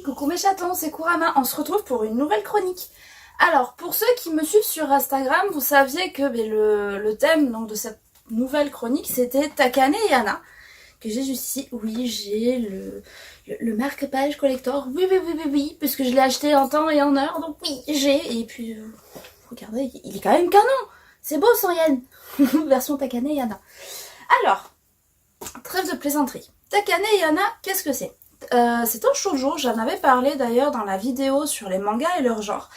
coucou mes chatons, c'est Kurama, on se retrouve pour une nouvelle chronique. Alors, pour ceux qui me suivent sur Instagram, vous saviez que le thème donc, de cette nouvelle chronique, c'était Takane et Hana, que j'ai juste ici. Oui, j'ai le marque-page collector, oui, parce que je l'ai acheté en temps et en heure, donc oui, j'ai. Et puis, regardez, il est quand même canon, c'est beau son yen, version Takane et Hana. Alors, trêve de plaisanterie. Takane et Hana, qu'est-ce que c'est ? C'est un shoujo, j'en avais parlé d'ailleurs dans la vidéo sur les mangas et leur genre.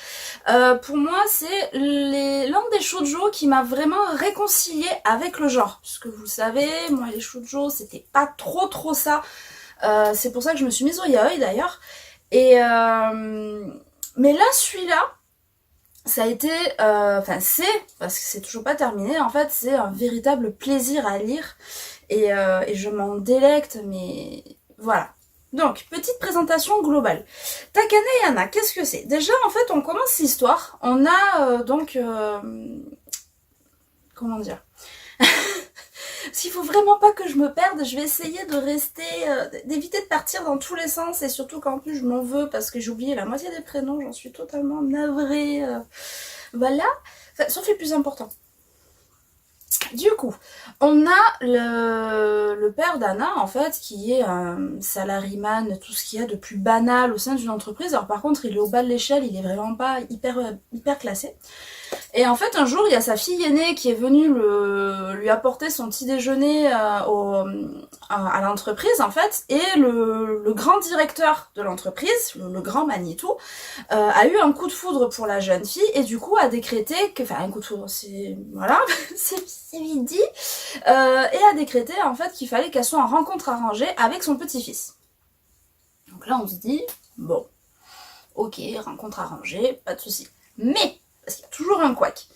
Pour moi, c'est l'un des shoujo qui m'a vraiment réconcilié avec le genre. Puisque vous savez, moi les shoujo, c'était pas trop ça. C'est pour ça que je me suis mise au yaoi d'ailleurs. Et mais là, celui-là, ça a été, c'est, parce que c'est toujours pas terminé, en fait, c'est un véritable plaisir à lire. Et je m'en délecte, mais voilà. Donc, petite présentation globale. Takane et Hana, qu'est-ce que c'est ? Déjà, en fait, on commence l'histoire. On a comment dire ? S'il faut vraiment pas que je me perde, je vais essayer de rester, d'éviter de partir dans tous les sens, et surtout qu'en plus je m'en veux parce que j'ai oublié la moitié des prénoms, j'en suis totalement navrée. Voilà, enfin, sauf les plus importants. Du coup, on a le père d'Hana, en fait, qui est un salariman, tout ce qu'il y a de plus banal au sein d'une entreprise. Alors par contre, il est au bas de l'échelle, il est vraiment pas hyper classé. Et en fait, un jour, il y a sa fille aînée qui est venue lui apporter son petit déjeuner à l'entreprise, en fait, et le grand directeur de l'entreprise, le grand Manitou, a eu un coup de foudre pour la jeune fille, et du coup a décrété que, enfin, un coup de foudre, c'est, voilà, c'est vite dit, et a décrété, en fait, qu'il fallait qu'elle soit en rencontre arrangée avec son petit-fils. Donc là, on se dit, bon, ok, rencontre arrangée, pas de souci. Mais, parce qu'il y a toujours un couac.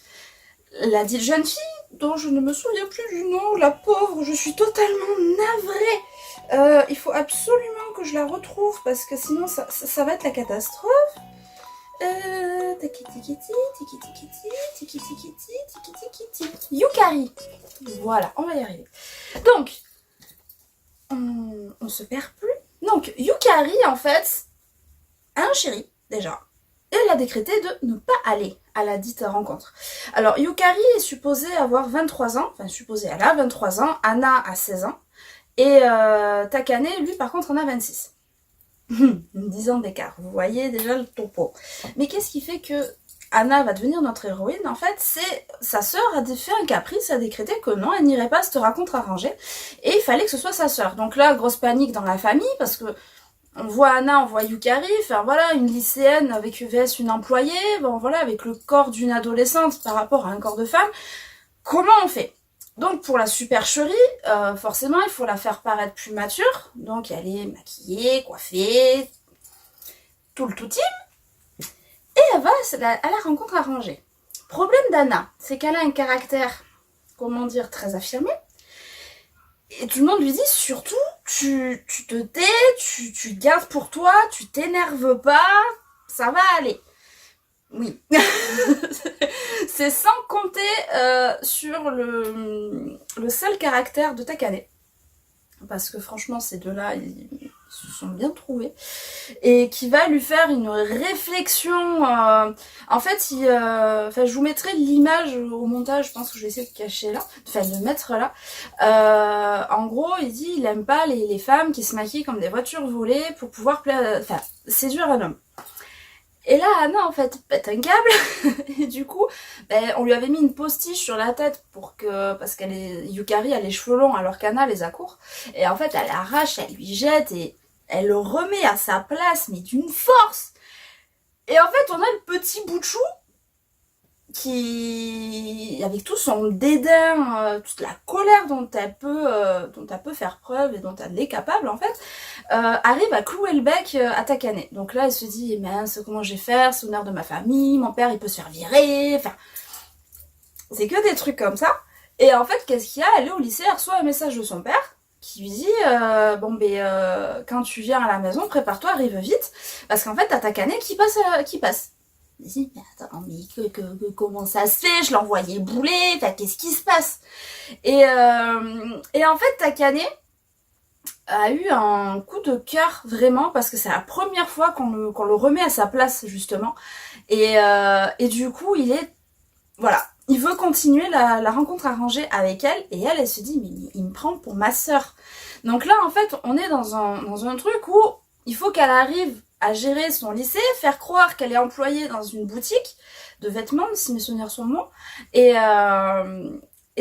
La dite jeune fille, dont je ne me souviens plus du nom, la pauvre, je suis totalement navrée. Il faut absolument que je la retrouve, parce que sinon ça va être la catastrophe. Yukari. Voilà, on va y arriver. Donc, on se perd plus. Donc, Yukari, en fait, a un chéri, déjà. Et elle a décrété de ne pas aller à la dite rencontre. Alors, Yukari est supposée avoir 23 ans, elle a 23 ans, Hana a 16 ans, et Takane, lui, par contre, en a 26. 10 ans d'écart, vous voyez déjà le topo. Mais qu'est-ce qui fait que Hana va devenir notre héroïne ? En fait, c'est sa sœur a fait un caprice, a décrété que non, elle n'irait pas à cette rencontre arrangée, et il fallait que ce soit sa sœur. Donc là, grosse panique dans la famille, parce que on voit Hana, on voit Yukari, enfin voilà, une lycéenne avec UVS, une employée, bon voilà, avec le corps d'une adolescente par rapport à un corps de femme. Comment on fait ? Donc pour la supercherie, forcément il faut la faire paraître plus mature, donc elle est maquillée, coiffée, tout le tout team, et elle va à la rencontre arrangée. Problème d'Hana, c'est qu'elle a un caractère, comment dire, très affirmé, et tout le monde lui dit surtout, tu te tais, tu gardes pour toi, tu t'énerves pas, ça va aller. Oui. C'est sans compter sur le seul caractère de Takane. Parce que franchement, ces deux-là, ils se sont bien trouvés. Et qui va lui faire une réflexion. En fait, je vous mettrai l'image au montage, je pense que je vais essayer de cacher là. Enfin, de mettre là. En gros, il dit il aime pas les femmes qui se maquillent comme des voitures volées pour pouvoir séduire un homme. Et là, Hana, en fait, pète un câble, et du coup, on lui avait mis une postiche sur la tête parce Yukari a les cheveux longs alors qu'Hana les a courts, et en fait, elle arrache, elle lui jette, et elle le remet à sa place, mais d'une force. Et en fait, on a le petit bout de chou qui, avec tout son dédain, toute la colère dont elle peut faire preuve et dont elle est capable en fait, arrive à clouer le bec à Takane. Donc là, elle se dit, mince, comment je vais faire, c'est l'honneur de ma famille, mon père il peut se faire virer, enfin, c'est que des trucs comme ça. Et en fait, qu'est-ce qu'il y a ? Elle est au lycée, elle reçoit un message de son père qui lui dit, quand tu viens à la maison, prépare-toi, arrive vite, parce qu'en fait, t'as Takane qui passe. Il dit, mais attends, mais comment ça se fait ? Je l'envoyais bouler, qu'est-ce qui se passe ? Et en fait, Takane, a eu un coup de cœur vraiment parce que c'est la première fois qu'on le remet à sa place justement et du coup voilà, il veut continuer la rencontre arrangée avec elle et elle se dit mais il me prend pour ma sœur. Donc là en fait on est dans un truc où il faut qu'elle arrive à gérer son lycée, faire croire qu'elle est employée dans une boutique de vêtements si mes souvenirs sont bons et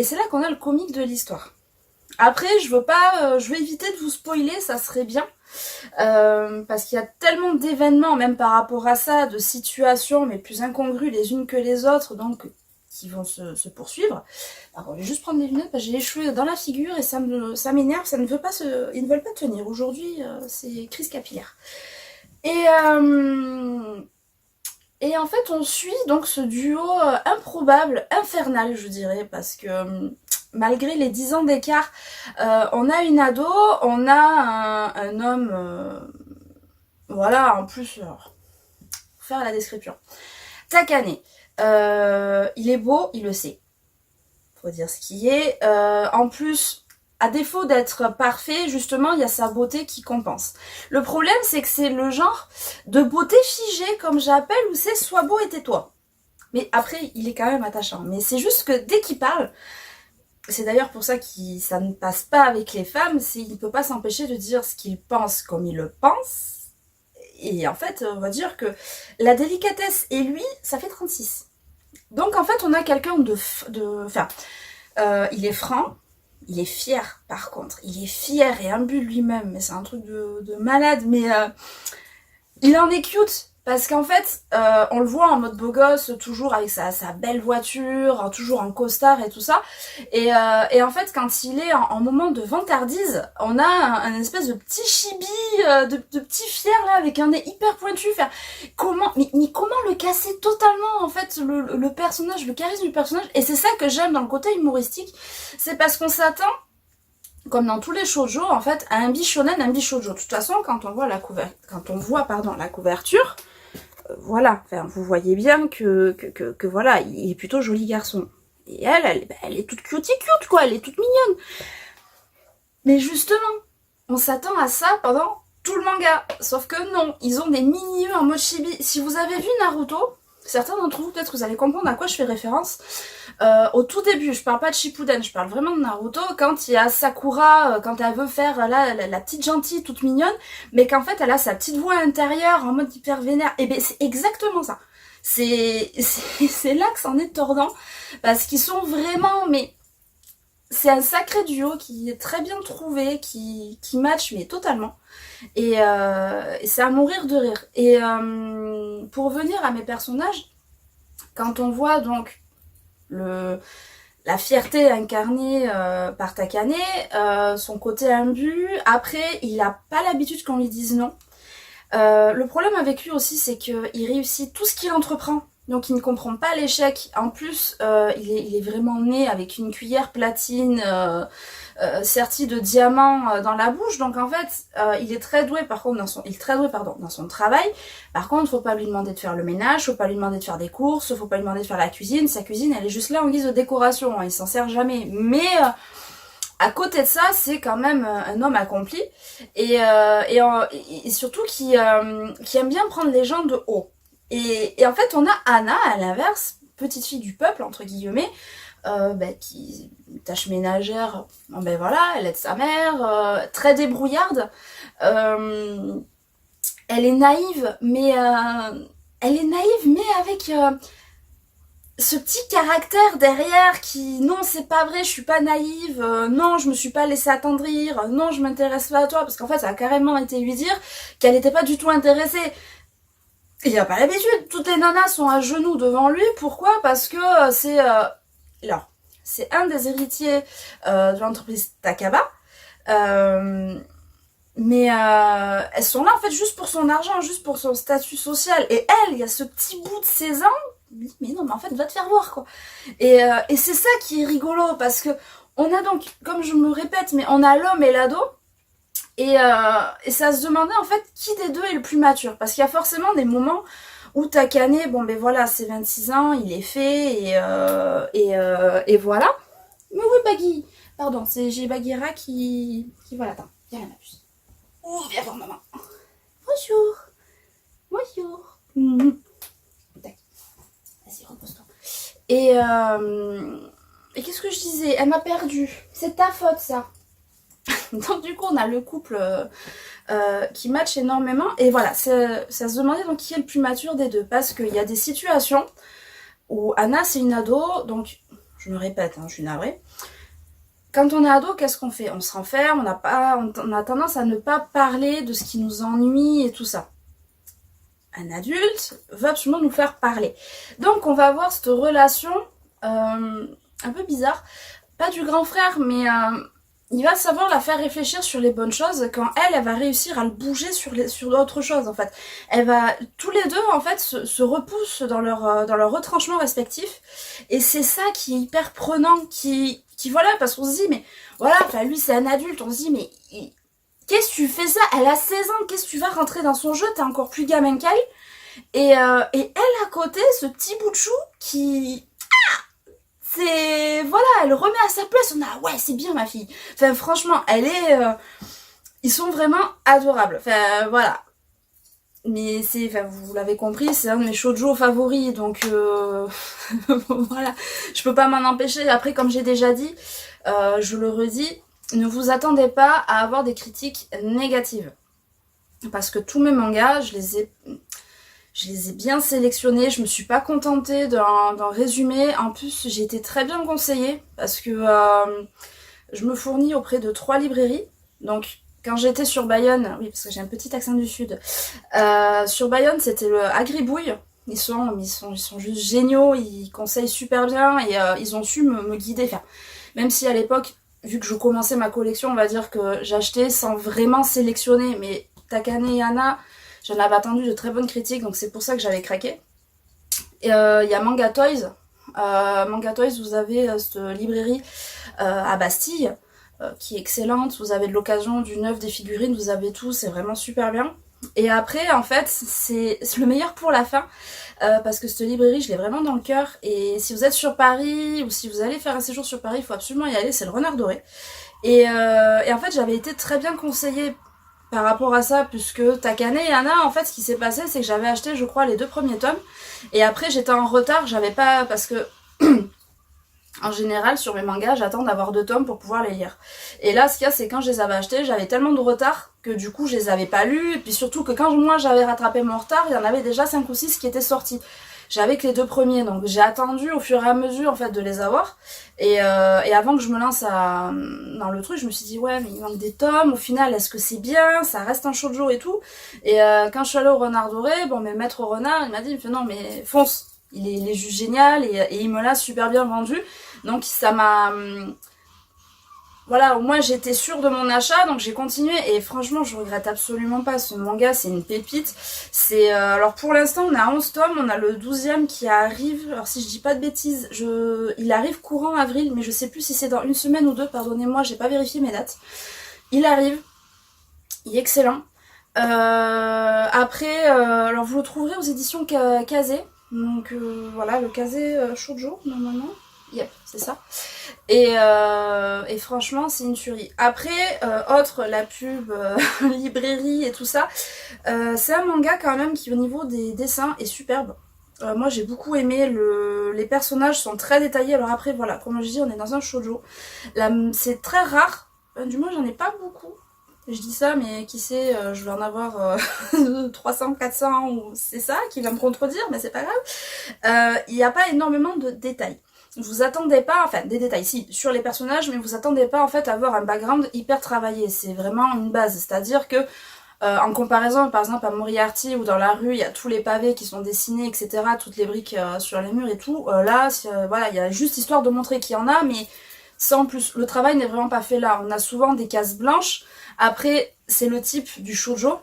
c'est là qu'on a le comique de l'histoire. Après, je veux éviter de vous spoiler, ça serait bien, parce qu'il y a tellement d'événements, même par rapport à ça, de situations, mais plus incongrues les unes que les autres, donc qui vont se poursuivre. Alors, je vais juste prendre les lunettes, parce que j'ai les cheveux dans la figure et ça m'énerve, ils ne veulent pas tenir. Aujourd'hui, c'est crise capillaire. Et, euh, et en fait, on suit donc ce duo improbable, infernal, je dirais, parce que malgré les 10 ans d'écart, on a une ado, on a un homme, voilà, en plus, pour faire la description. Takane, il est beau, il le sait, faut dire ce qui est. En plus, à défaut d'être parfait, justement, il y a sa beauté qui compense. Le problème, c'est que c'est le genre de beauté figée, comme j'appelle, où c'est sois beau et tais-toi. Mais après, il est quand même attachant. Mais c'est juste que dès qu'il parle, c'est d'ailleurs pour ça que ça ne passe pas avec les femmes, il ne peut pas s'empêcher de dire ce qu'il pense comme il le pense. Et en fait, on va dire que la délicatesse et lui, ça fait 36. Donc en fait, on a quelqu'un il est franc, il est fier par contre. Il est fier et imbu de lui-même, mais c'est un truc de malade. Mais il en est cute. Parce qu'en fait, on le voit en mode beau gosse, toujours avec sa belle voiture, toujours en costard et tout ça. Et en fait, quand il est en moment de vantardise, on a un espèce de petit chibi, de petit fier là, avec un nez hyper pointu. Mais comment le casser totalement, en fait, le personnage, le charisme du personnage. Et c'est ça que j'aime dans le côté humoristique. C'est parce qu'on s'attend, comme dans tous les shoujo, en fait, à un bishonen, un bishoujo. De toute façon, quand on voit la couverture, voilà, enfin, vous voyez bien que voilà, il est plutôt joli garçon. Et elle est toute cutie cute, quoi, elle est toute mignonne. Mais justement, on s'attend à ça pendant tout le manga. Sauf que non, ils ont des mini-eux en mode chibi. Si vous avez vu Naruto, certains d'entre vous, peut-être vous allez comprendre à quoi je fais référence. Au tout début, je parle pas de Shippuden, je parle vraiment de Naruto, quand il y a Sakura, quand elle veut faire la petite gentille toute mignonne, mais qu'en fait elle a sa petite voix intérieure en mode hyper vénère, et ben c'est exactement ça. C'est là que c'en est tordant, parce qu'ils sont vraiment, mais c'est un sacré duo qui est très bien trouvé, qui match mais totalement. Et c'est à mourir de rire. Et pour revenir à mes personnages, quand on voit donc la fierté incarnée par Takane, son côté imbu, après il a pas l'habitude qu'on lui dise non. Le problème avec lui aussi, c'est qu'il réussit tout ce qu'il entreprend. Donc il ne comprend pas l'échec. En plus, il est vraiment né avec une cuillère platine sertie de diamants dans la bouche. Donc en fait, il est très doué par contre dans son travail. Par contre, faut pas lui demander de faire le ménage, faut pas lui demander de faire des courses, faut pas lui demander de faire la cuisine. Sa cuisine, elle est juste là en guise de décoration. Hein, il s'en sert jamais. Mais à côté de ça, c'est quand même un homme accompli et surtout qui aime bien prendre les gens de haut. Et en fait, on a Anna, à l'inverse, petite fille du peuple, entre guillemets, qui tâche ménagère, ben voilà, elle aide sa mère, très débrouillarde. Elle est naïve, mais avec ce petit caractère derrière qui, non, c'est pas vrai, je suis pas naïve, non, je me suis pas laissée attendrir, non, je m'intéresse pas à toi, parce qu'en fait, ça a carrément été lui dire qu'elle était pas du tout intéressée. Il a pas l'habitude, toutes les nanas sont à genoux devant lui, pourquoi? Parce que c'est un des héritiers de l'entreprise Takaba, mais elles sont là en fait juste pour son argent, juste pour son statut social, et elle, il y a ce petit bout de 16 ans, mais non, mais en fait, va te faire voir, quoi. Et c'est ça qui est rigolo, parce que on a donc, comme je me répète, mais on a l'homme et l'ado, et ça se demandait en fait qui des deux est le plus mature, parce qu'il y a forcément des moments où Takane, bon ben voilà, c'est 26 ans, il est fait, et voilà. Mais oui, Baggy, pardon, j'ai Bagheera qui voilà, attends. Viens là, ma puce. Oh, viens voir maman. Bonjour. Bonjour. Tac. Vas-y, repose-toi. Et qu'est-ce que je disais? Elle m'a perdue. C'est ta faute, ça. Donc du coup, on a le couple qui match énormément. Et voilà, ça se demandait donc qui est le plus mature des deux. Parce qu'il y a des situations où Anna, c'est une ado. Donc, je me répète, hein, je suis navrée. Quand on est ado, qu'est-ce qu'on fait? On se renferme, on a tendance à ne pas parler de ce qui nous ennuie et tout ça. Un adulte veut absolument nous faire parler. Donc on va avoir cette relation un peu bizarre. Pas du grand frère, mais il va savoir la faire réfléchir sur les bonnes choses quand elle va réussir à le bouger sur d'autres choses en fait. Tous les deux en fait se repoussent dans leur retranchement respectif et c'est ça qui est hyper prenant, qui voilà, parce qu'on se dit mais voilà, enfin lui c'est un adulte, on se dit mais qu'est-ce que tu fais ça? Elle a 16 ans, qu'est-ce que tu vas rentrer dans son jeu? T'es encore plus gamin qu'elle. Et elle à côté, ce petit bout de chou qui... c'est... Voilà, elle remet à sa place. On a... Ouais, c'est bien ma fille. Enfin, franchement, elle est... ils sont vraiment adorables. Enfin, voilà. Mais c'est... Enfin, vous l'avez compris, c'est un de mes shoujo favoris. Donc, voilà. Je peux pas m'en empêcher. Après, comme j'ai déjà dit, je le redis, ne vous attendez pas à avoir des critiques négatives. Parce que tous mes mangas, je les ai bien sélectionnés, je me suis pas contentée d'un résumé. En plus, j'ai été très bien conseillée parce que je me fournis auprès de 3 librairies. Donc, quand j'étais sur Bayonne, oui, parce que j'ai un petit accent du sud, sur Bayonne, c'était le Agribouille. Ils sont juste géniaux, ils conseillent super bien et ils ont su me guider. Enfin, même si à l'époque, vu que je commençais ma collection, on va dire que j'achetais sans vraiment sélectionner, mais Takane et Anna, j'en avais attendu de très bonnes critiques, donc c'est pour ça que j'avais craqué. Et il y a Manga Toys. Manga Toys, vous avez cette librairie à Bastille, qui est excellente. Vous avez de l'occasion, du neuf, des figurines, vous avez tout, c'est vraiment super bien. Et après, en fait, c'est le meilleur pour la fin, parce que cette librairie, je l'ai vraiment dans le cœur. Et si vous êtes sur Paris, ou si vous allez faire un séjour sur Paris, il faut absolument y aller, c'est le Renard Doré. Et en fait, j'avais été très bien conseillée par rapport à ça, puisque Takane et Anna, en fait, ce qui s'est passé, c'est que j'avais acheté, je crois, les 2 premiers tomes, et après, j'étais en retard, j'avais pas... parce que... En général, sur mes mangas, j'attends d'avoir 2 tomes pour pouvoir les lire. Et là, ce qu'il y a, c'est quand je les avais achetés, j'avais tellement de retard que du coup, je les avais pas lus. Et puis surtout que quand moi, j'avais rattrapé mon retard, il y en avait déjà 5 ou 6 qui étaient sortis. J'avais que les 2 premiers, donc j'ai attendu au fur et à mesure en fait de les avoir. Et avant que je me lance dans le truc, je me suis dit ouais mais il manque des tomes. Au final, est-ce que c'est bien? Ça reste un shoujo et tout. Et quand je suis allée au Renard Doré, bon mais Maître Renard, il m'a dit non mais fonce, il est juste génial et il me l'a super bien vendu. Donc ça m'a... Voilà, au moins j'étais sûre de mon achat, donc j'ai continué et franchement je regrette absolument pas. Ce manga c'est une pépite. C'est alors pour l'instant on a 11 tomes, on a le 12e qui arrive. Alors si je dis pas de bêtises, il arrive courant avril, mais je sais plus si c'est dans 1 semaine ou 2, pardonnez-moi, j'ai pas vérifié mes dates. Il arrive, il est excellent. Après, alors vous le trouverez aux éditions Kazé. Donc voilà, le Kazé Shoujo normalement. Yep, c'est ça. Et franchement, c'est une tuerie. Après, la pub, librairie et tout ça, c'est un manga quand même qui au niveau des dessins est superbe. Moi j'ai beaucoup aimé, les personnages sont très détaillés. Alors après voilà, comme je dis, on est dans un shoujo. C'est très rare, du moins j'en ai pas beaucoup. Je dis ça, mais qui sait, je vais en avoir 300, 400, ou c'est ça qui va me contredire, mais c'est pas grave. Il n'y a pas énormément de détails. Vous attendez pas, enfin des détails si, sur les personnages, mais vous attendez pas en fait à avoir un background hyper travaillé. C'est vraiment une base, c'est-à-dire que en comparaison par exemple à Moriarty où dans la rue il y a tous les pavés qui sont dessinés, etc., toutes les briques sur les murs et tout, là voilà, il y a juste histoire de montrer qu'il y en a, mais sans plus. Le travail n'est vraiment pas fait là. On a souvent des cases blanches. Après, c'est le type du shoujo.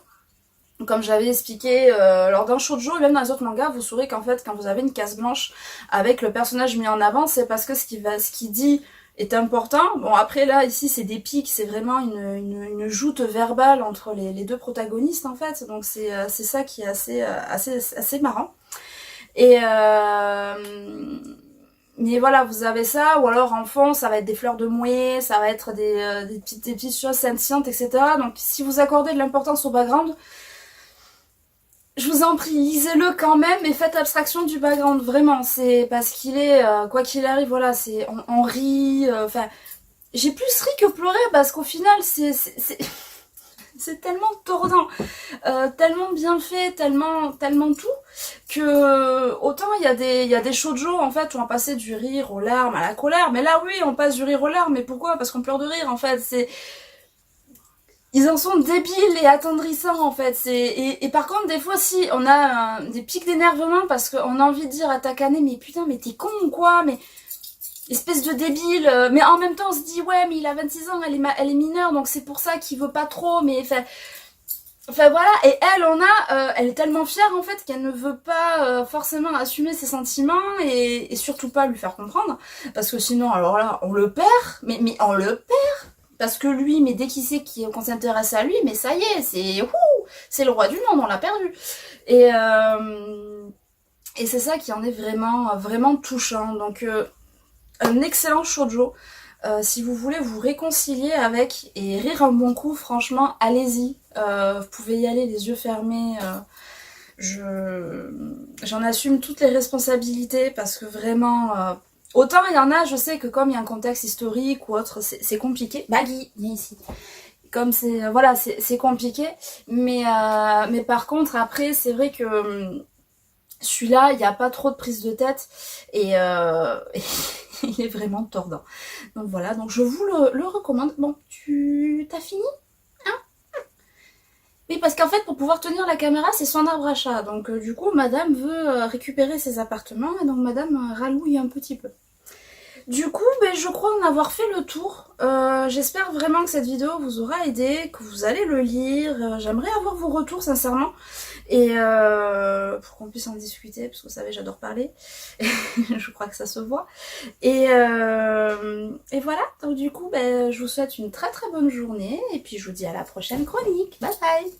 Comme j'avais expliqué, lors d'un shoujo et même dans les autres mangas, vous saurez qu'en fait, quand vous avez une case blanche avec le personnage mis en avant, c'est parce que ce qu'il dit est important. Bon, après là, ici, c'est des pics, c'est vraiment une joute verbale entre les 2 protagonistes, en fait. Donc c'est ça qui est assez marrant. Et Mais voilà, vous avez ça, ou alors en fond, ça va être des fleurs de muet, ça va être des petites choses scintillantes, etc. Donc si vous accordez de l'importance au background, je vous en prie, lisez-le quand même, mais faites abstraction du background, vraiment. C'est parce qu'il est, quoi qu'il arrive, voilà, on rit, enfin, j'ai plus ri que pleuré, parce qu'au final, c'est tellement tordant, tellement bien fait, tellement tout, que autant il y a des shoujo en fait où on passait du rire aux larmes à la colère, mais là oui on passe du rire aux larmes, mais pourquoi? Parce qu'on pleure de rire en fait, ils en sont débiles et attendrissants en fait, et par contre des fois si on a des pics d'énervement parce qu'on a envie de dire à Takane mais putain mais t'es con ou quoi, mais espèce de débile, mais en même temps on se dit ouais mais il a 26 ans, elle est mineure donc c'est pour ça qu'il veut pas trop, mais enfin voilà, et elle est tellement fière en fait qu'elle ne veut pas forcément assumer ses sentiments et surtout pas lui faire comprendre, parce que sinon alors là on le perd, mais on le perd, parce que lui, mais dès qu'il sait qu'on s'intéresse à lui, mais ça y est, c'est le roi du monde, on l'a perdu. Et, euh, et c'est ça qui en est vraiment, vraiment touchant. Donc un excellent shoujo. Si vous voulez vous réconcilier avec et rire un bon coup, franchement, allez-y. Vous pouvez y aller les yeux fermés. J'en assume toutes les responsabilités parce que vraiment, autant il y en a, je sais que comme il y a un contexte historique ou autre, c'est compliqué. Baggy, viens ici. Comme c'est, voilà, c'est compliqué. Mais par contre, après, c'est vrai que celui-là, il n'y a pas trop de prise de tête et il est vraiment tordant. Donc voilà, donc je vous le recommande. Bon, t'as fini? Oui, parce qu'en fait, pour pouvoir tenir la caméra, c'est son arbre à chat. Donc du coup, madame veut récupérer ses appartements et donc madame rallouille un petit peu. Du coup, ben, je crois en avoir fait le tour. J'espère vraiment que cette vidéo vous aura aidé, que vous allez le lire. J'aimerais avoir vos retours, sincèrement. Et pour qu'on puisse en discuter, parce que vous savez, j'adore parler. Je crois que ça se voit. Et voilà, donc du coup, ben, je vous souhaite une très très bonne journée. Et puis je vous dis à la prochaine chronique. Bye bye!